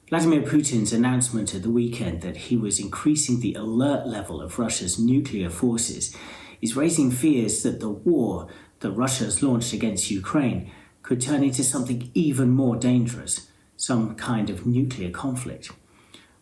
Vladimir Putin's announcement at the weekend that he was increasing the alert level of Russia's nuclear forces is raising fears that the war that Russia has launched against Ukraine could turn into something even more dangerous, some kind of nuclear conflict.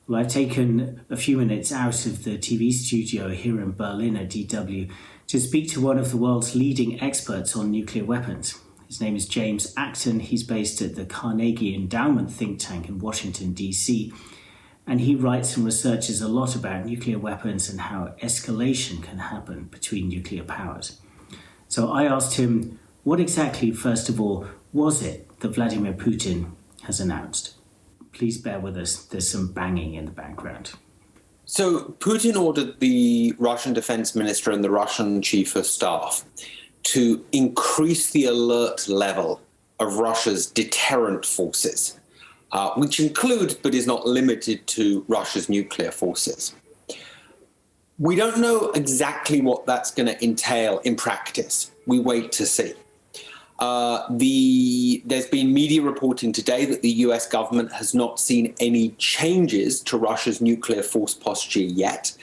Well, I've taken a few minutes out of the TV studio here in Berlin at DW to speak to one of the world's leading experts on nuclear weapons. His name is James Acton. He's based at the Carnegie Endowment think tank in Washington, D.C., and he writes and researches a lot about nuclear weapons and how escalation can happen between nuclear powers. So I asked him, what exactly, first of all, was it that Vladimir Putin has announced? Please bear with us. There's some banging in the background. So Putin ordered the Russian defense minister and the Russian chief of staff to increase the alert level of Russia's deterrent forces, which includes but is not limited to Russia's nuclear forces. We don't know exactly what that's going to entail in practice. We wait to see. There's been media reporting today that the US government has not seen any changes to Russia's nuclear force posture yet.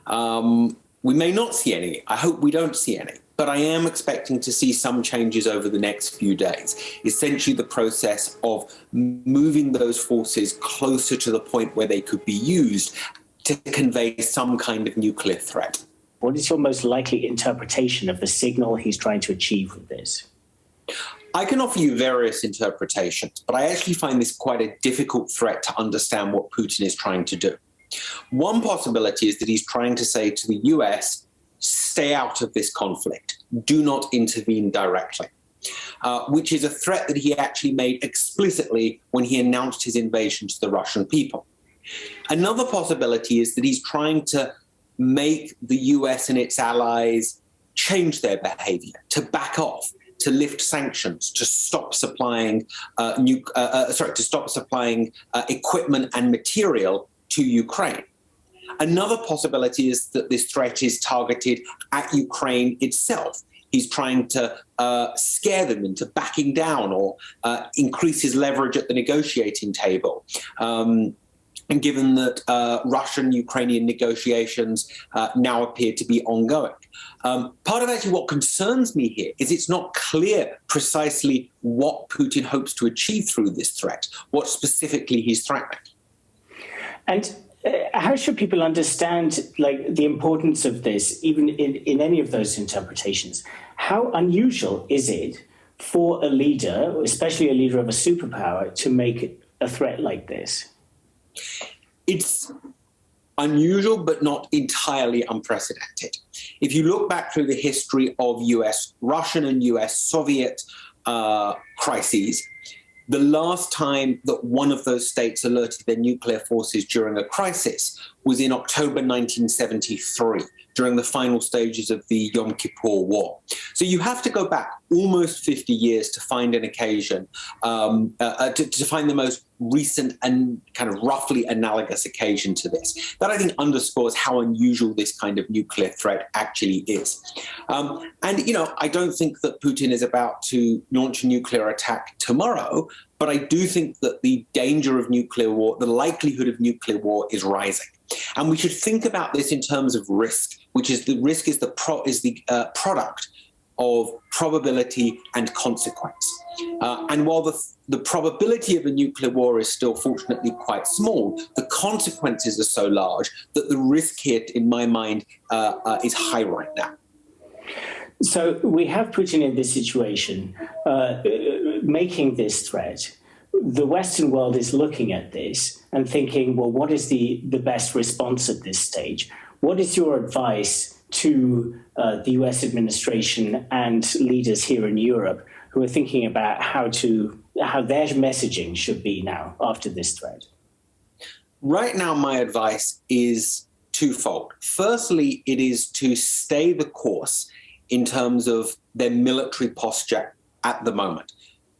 We may not see any. I hope we don't see any. But I am expecting to see some changes over the next few days. Essentially, the process of moving those forces closer to the point where they could be used to convey some kind of nuclear threat. What is your most likely interpretation of the signal he's trying to achieve with this? I can offer you various interpretations, but I actually find this quite a difficult threat to understand what Putin is trying to do. One possibility is that he's trying to say to the US, stay out of this conflict, do not intervene directly, which is a threat that he actually made explicitly when he announced his invasion to the Russian people. Another possibility is that he's trying to make the US and its allies change their behavior, to back off, to lift sanctions, to stop supplying equipment and material to Ukraine. Another possibility is that this threat is targeted at Ukraine itself. He's trying to scare them into backing down or increase his leverage at the negotiating table. And given that Russian-Ukrainian negotiations now appear to be ongoing. Part of actually what concerns me here is it's not clear precisely what Putin hopes to achieve through this threat, what specifically he's threatening. And how should people understand the importance of this, even in any of those interpretations? How unusual is it for a leader, especially a leader of a superpower, to make a threat like this? It's unusual, but not entirely unprecedented. If you look back through the history of US-Russian and US-Soviet crises, the last time that one of those states alerted their nuclear forces during a crisis was in October 1973, during the final stages of the Yom Kippur War. So you have to go back almost 50 years to find an occasion, to find the most recent and kind of roughly analogous occasion to this. That, I think, underscores how unusual this kind of nuclear threat actually is. I don't think that Putin is about to launch a nuclear attack tomorrow, but I do think that the danger of nuclear war, the likelihood of nuclear war, is rising. And we should think about this in terms of risk, which is the risk is the product of probability and consequence. And while the probability of a nuclear war is still fortunately quite small, the consequences are so large that the risk here, in my mind, is high right now. So we have Putin in this situation, making this threat. The Western world is looking at this and thinking, well, what is the best response at this stage? What is your advice to the US administration and leaders here in Europe who are thinking about how their messaging should be now after this threat? Right now, my advice is twofold. Firstly, it is to stay the course in terms of their military posture at the moment.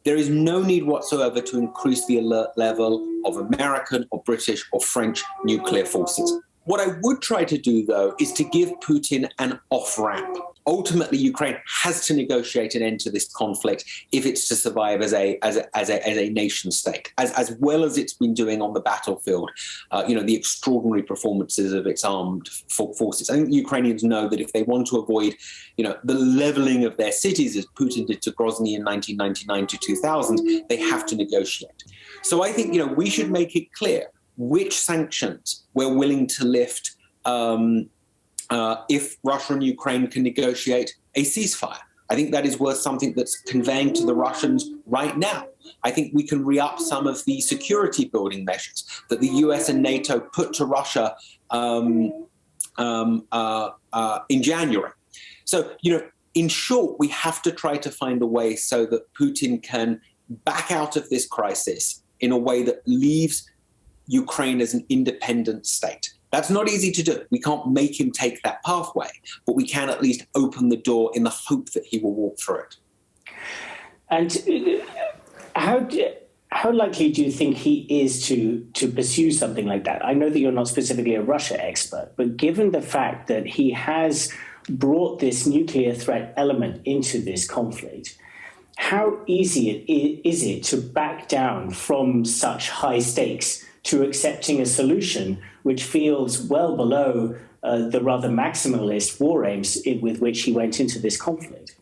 There is no need whatsoever to increase the alert level of American or British or French nuclear forces. What I would try to do, though, is to give Putin an off-ramp. ultimately, Ukraine has to negotiate an end to this conflict if it's to survive as a nation state, as well as it's been doing on the battlefield. The extraordinary performances of its armed forces. I think Ukrainians know that if they want to avoid, the leveling of their cities, as Putin did to Grozny in 1999 to 2000, they have to negotiate. So I think we should make it clear which sanctions we're willing to lift. If Russia and Ukraine can negotiate a ceasefire. I think that is worth something that's conveying to the Russians right now. I think we can re-up some of the security building measures that the US and NATO put to Russia in January. So, in short, we have to try to find a way so that Putin can back out of this crisis in a way that leaves Ukraine as an independent state. That's not easy to do. We can't make him take that pathway, but we can at least open the door in the hope that he will walk through it. And how likely do you think he is to pursue something like that? I know that you're not specifically a Russia expert, but given the fact that he has brought this nuclear threat element into this conflict, how easy is it to back down from such high stakes to accepting a solution which feels well below the rather maximalist war aims with which he went into this conflict?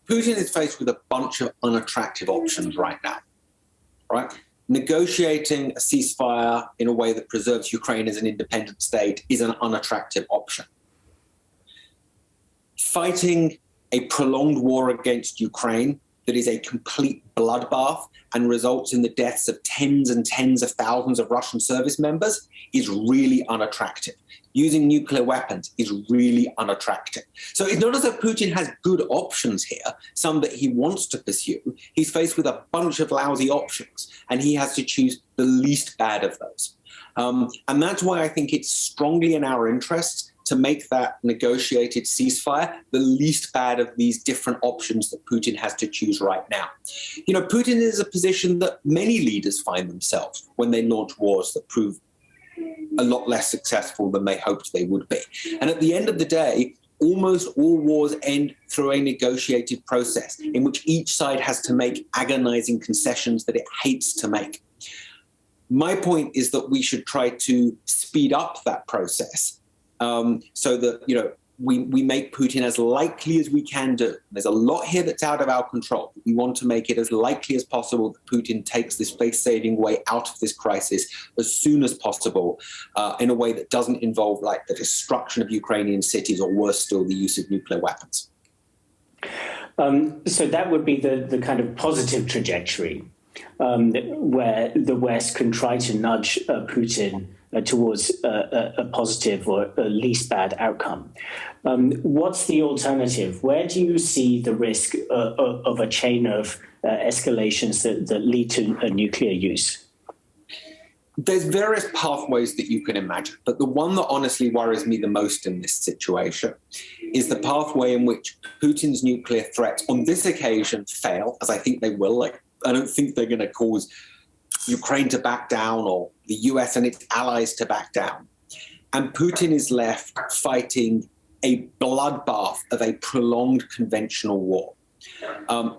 Putin is faced with a bunch of unattractive options right now, right? Negotiating a ceasefire in a way that preserves Ukraine as an independent state is an unattractive option. Fighting a prolonged war against Ukraine that is a complete bloodbath and results in the deaths of tens and tens of thousands of Russian service members is really unattractive. Using nuclear weapons is really unattractive. So it's not as though Putin has good options here, some that he wants to pursue. He's faced with a bunch of lousy options, and he has to choose the least bad of those. And that's why I think it's strongly in our interests to make that negotiated ceasefire the least bad of these different options that Putin has to choose right now. Putin is a position that many leaders find themselves when they launch wars that prove a lot less successful than they hoped they would be. And at the end of the day, almost all wars end through a negotiated process in which each side has to make agonizing concessions that it hates to make. My point is that we should try to speed up that process so that, we make Putin as likely as we can do. There's a lot here that's out of our control. We want to make it as likely as possible that Putin takes this face-saving way out of this crisis as soon as possible in a way that doesn't involve the destruction of Ukrainian cities or worse still, the use of nuclear weapons. So that would be the kind of positive trajectory where the West can try to nudge Putin towards a positive or a least bad outcome. What's the alternative? Where do you see the risk of a chain of escalations that lead to a nuclear use? There's various pathways that you can imagine, but the one that honestly worries me the most in this situation is the pathway in which Putin's nuclear threats on this occasion fail, as I think they will. I don't think they're going to cause Ukraine to back down or the US and its allies to back down. And Putin is left fighting a bloodbath of a prolonged conventional war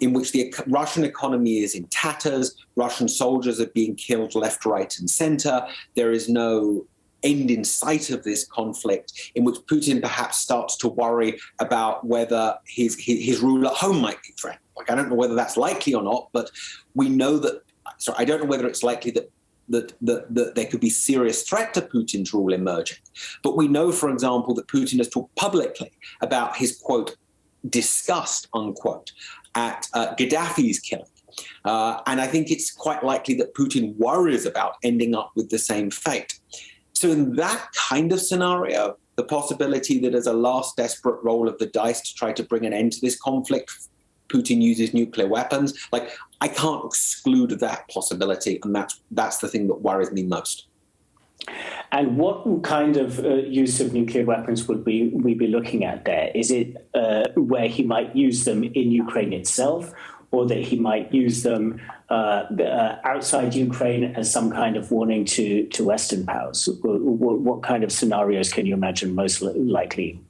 in which the Russian economy is in tatters, Russian soldiers are being killed left, right, and center. There is no end in sight of this conflict, in which Putin perhaps starts to worry about whether his rule at home might be threatened. I don't know whether that's likely or not, but we know that. So I don't know whether it's likely that there could be serious threat to Putin's rule emerging. But we know, for example, that Putin has talked publicly about his, quote, disgust, unquote, at Gaddafi's killing. And I think it's quite likely that Putin worries about ending up with the same fate. So in that kind of scenario, the possibility that as a last desperate roll of the dice to try to bring an end to this conflict, Putin uses nuclear weapons, I can't exclude that possibility, and that's the thing that worries me most. And what kind of use of nuclear weapons would we be looking at there? Is it where he might use them in Ukraine itself, or that he might use them outside Ukraine as some kind of warning to Western powers? What kind of scenarios can you imagine most likely?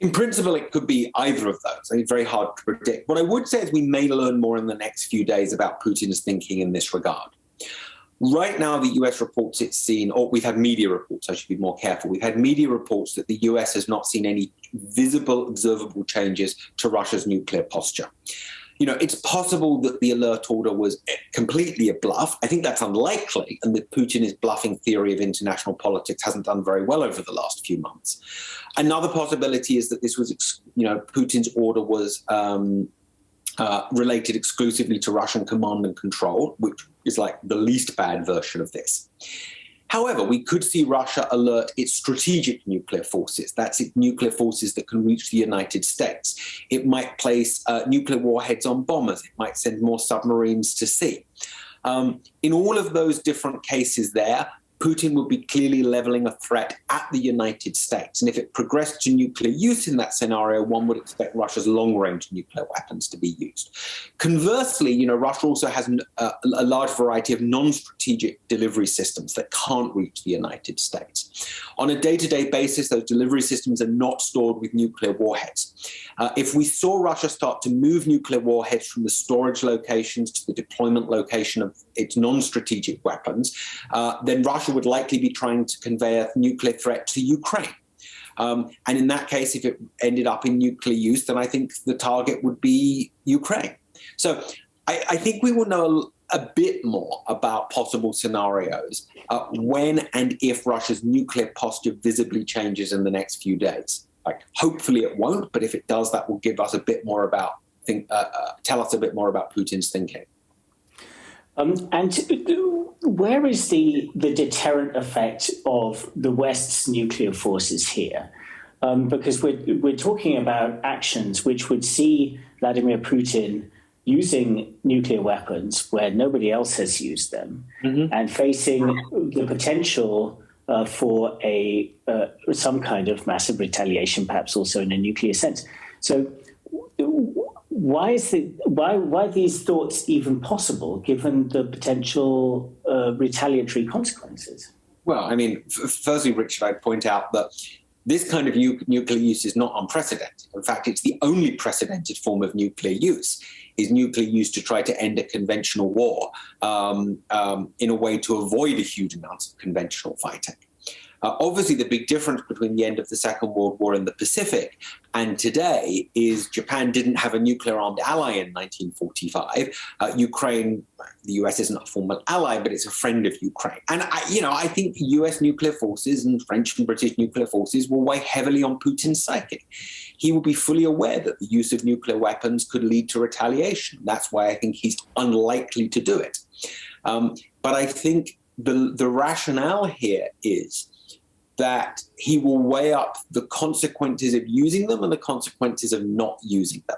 In principle, it could be either of those. I think it's very hard to predict. What I would say is we may learn more in the next few days about Putin's thinking in this regard. Right now, the US reports it's seen, or we've had media reports, I should be more careful. We've had media reports that the US has not seen any visible, observable changes to Russia's nuclear posture. It's possible that the alert order was completely a bluff. I think that's unlikely, and that Putin's bluffing theory of international politics hasn't done very well over the last few months. Another possibility is that this was, Putin's order was related exclusively to Russian command and control, which is like the least bad version of this. However, we could see Russia alert its strategic nuclear forces. That's its nuclear forces that can reach the United States. It might place nuclear warheads on bombers. It might send more submarines to sea. In all of those different cases there, Putin would be clearly leveling a threat at the United States. And if it progressed to nuclear use in that scenario, one would expect Russia's long-range nuclear weapons to be used. Conversely, Russia also has a large variety of non-strategic delivery systems that can't reach the United States. On a day-to-day basis, those delivery systems are not stored with nuclear warheads. If we saw Russia start to move nuclear warheads from the storage locations to the deployment location of its non-strategic weapons, then Russia would likely be trying to convey a nuclear threat to Ukraine. And in that case, if it ended up in nuclear use, then I think the target would be Ukraine. So I think we will know a bit more about possible scenarios when and if Russia's nuclear posture visibly changes in the next few days. Hopefully it won't, but if it does, that will give us a bit more tell us a bit more about Putin's thinking. And where is the deterrent effect of the West's nuclear forces here? Because we're talking about actions which would see Vladimir Putin using nuclear weapons where nobody else has used them, and facing the potential for some kind of massive retaliation, perhaps also in a nuclear sense. So why are these thoughts even possible, given the potential retaliatory consequences? Well, I mean, firstly, Richard, I'd point out that this kind of nuclear use is not unprecedented. In fact, it's the only precedented form of nuclear use, is nuclear use to try to end a conventional war in a way to avoid a huge amount of conventional fighting. Obviously, the big difference between the end of the Second World War in the Pacific and today is Japan didn't have a nuclear-armed ally in 1945. Ukraine, the US isn't a formal ally, but it's a friend of Ukraine. And I think US nuclear forces and French and British nuclear forces will weigh heavily on Putin's psyche. He will be fully aware that the use of nuclear weapons could lead to retaliation. That's why I think he's unlikely to do it. But I think the rationale here is that he will weigh up the consequences of using them and the consequences of not using them.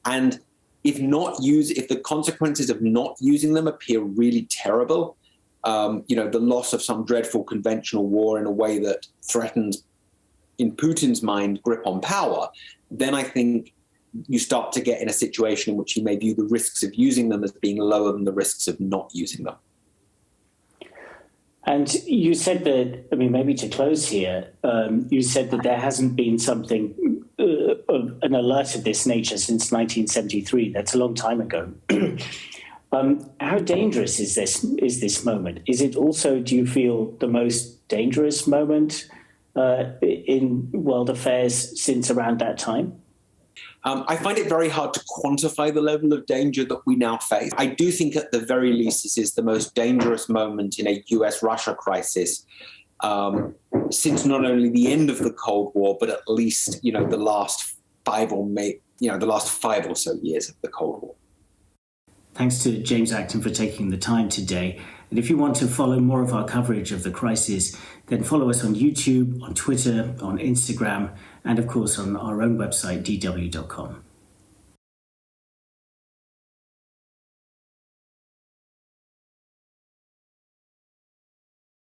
And if the consequences of not using them appear really terrible, the loss of some dreadful conventional war in a way that threatens, in Putin's mind, grip on power, then I think you start to get in a situation in which you may view the risks of using them as being lower than the risks of not using them. And you said that, maybe to close here, you said that there hasn't been an alert of this nature since 1973. That's a long time ago. How dangerous is this moment? Is it also, do you feel, the most dangerous moment in world affairs since around that time? I find it very hard to quantify the level of danger that we now face. I do think at the very least this is the most dangerous moment in a US-Russia crisis since not only the end of the Cold War, but at least, the last 5 or so years of the Cold War. Thanks to James Acton for taking the time today. And if you want to follow more of our coverage of the crisis, then follow us on YouTube, on Twitter, on Instagram, and of course on our own website, dw.com.